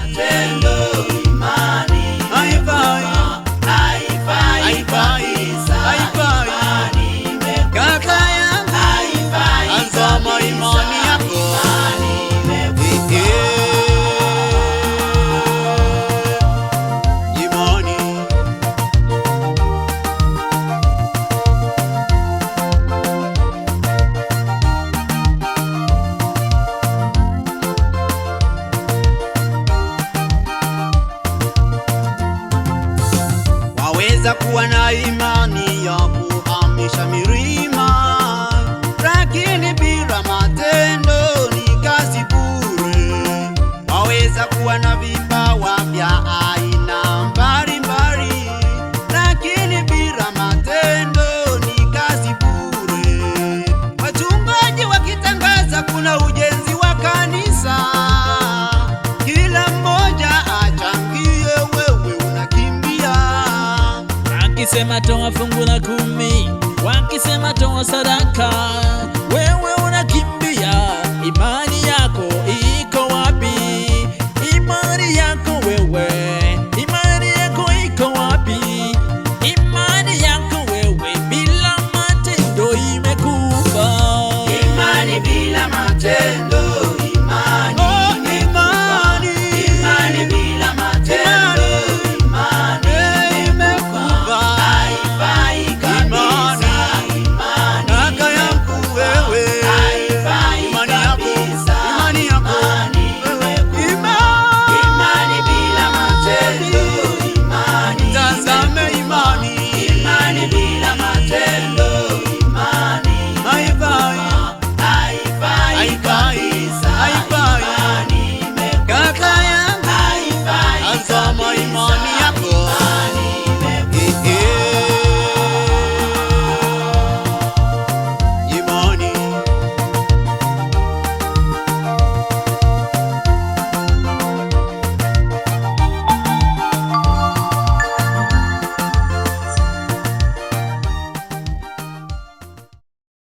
matendo, imani haifai, haifai kabisa. Imani imekufa, kaka yangu, haifai azama imani yako. imani imekufa. Imani waweza kuwa na imani ya kuhamisha milima, lakini bila matendo ni kazi bure. Waweza kuwa na vipawa vya aina mbalimbali, lakini bila matendo ni kazi bure. Wachungaji wakitangaza kuna ujenzi wa kanisa, kila mmoja achangie, wewe unakimbia. Wakisema toa fungu la 10, wakisema toa sadaka, wewe unakimbia. Imani yako